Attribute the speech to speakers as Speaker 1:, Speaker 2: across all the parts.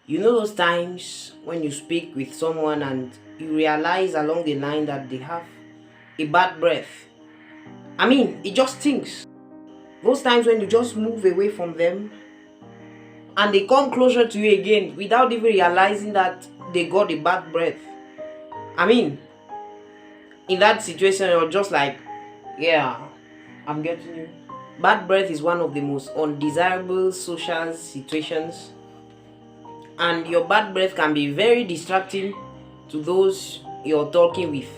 Speaker 1: You know those times when you speak with someone and you realize along the line that they have a bad breath? I mean, it just stinks. Those times when you just move away from them and they come closer to you again without even realizing that they got a bad breath. I mean, in that situation, you're just like, yeah, I'm getting you. Bad breath is one of the most undesirable social situations, and your bad breath can be very distracting to those you're talking with,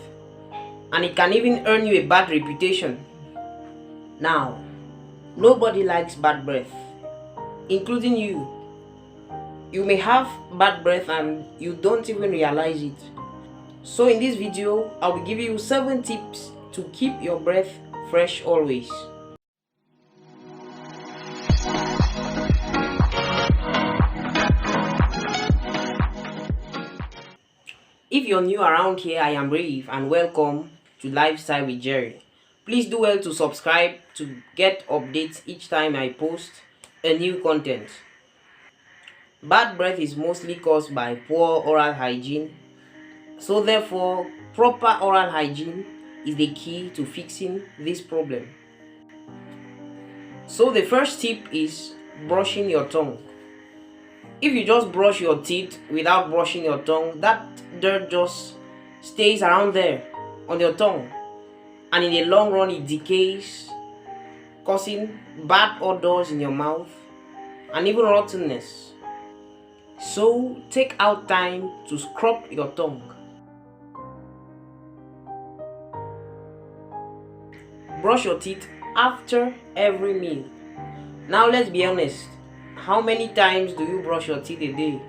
Speaker 1: and it can even earn you a bad reputation. Now, nobody likes bad breath, including you. You may have bad breath and you don't even realize it. So in this video, I will give you 7 tips to keep your breath fresh always. If you're new around here, I am Brave and welcome to Lifestyle with JeRi. Please do well to subscribe to get updates each time I post a new content. Bad breath is mostly caused by poor oral hygiene. So therefore, proper oral hygiene is the key to fixing this problem. So the first tip is brushing your tongue. If you just brush your teeth without brushing your tongue, that dirt just stays around there on your tongue, and in the long run it decays, causing bad odors in your mouth and even rottenness. So take out time to scrub your tongue. Brush your teeth after every meal. Now let's be honest. How many times do you brush your teeth a day?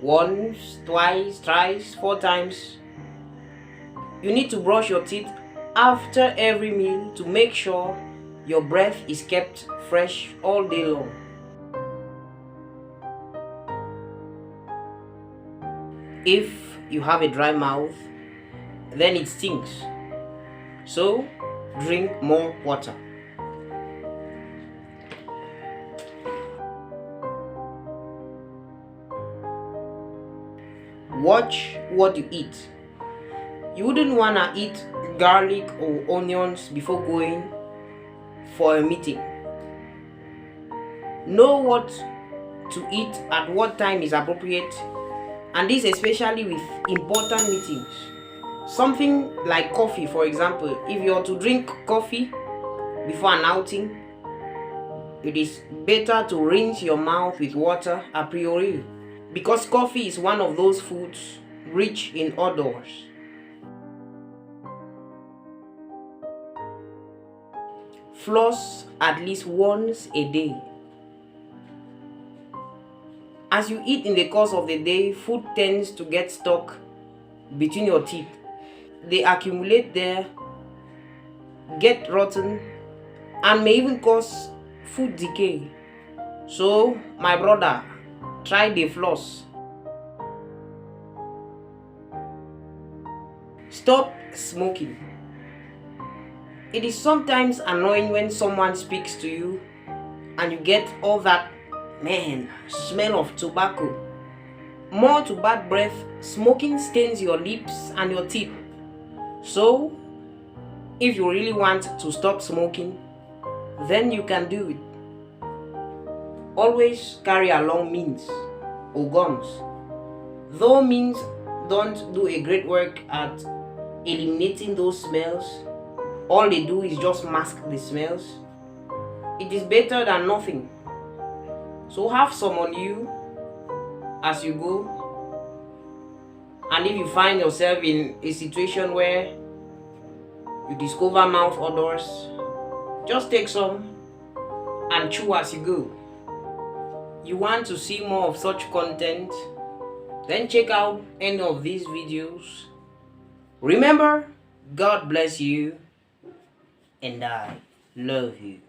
Speaker 1: Once, twice, thrice, 4 times? You need to brush your teeth after every meal to make sure your breath is kept fresh all day long. If you have a dry mouth, then it stinks. So drink more water. Watch what you eat. You wouldn't want to eat garlic or onions before going for a meeting. Know what to eat at what time is appropriate, and this especially with important meetings. Something like coffee, for example. If you are to drink coffee before an outing, it is better to rinse your mouth with water a priori, because coffee is one of those foods rich in odors. Floss at least once a day. As you eat in the course of the day, food tends to get stuck between your teeth. They accumulate there, get rotten, and may even cause food decay. So, my brother, try the floss. Stop smoking. It is sometimes annoying when someone speaks to you and you get all that smell of tobacco. More to bad breath, smoking stains your lips and your teeth. So, if you really want to stop smoking, then you can do it. Always carry along mints or gums. Though mints don't do a great work at eliminating those smells, all they do is just mask the smells. It is better than nothing. So have some on you as you go. And if you find yourself in a situation where you discover mouth odors, just take some and chew as you go. You want to see more of such content? Then check out any of these videos. Remember, God bless you, and I love you.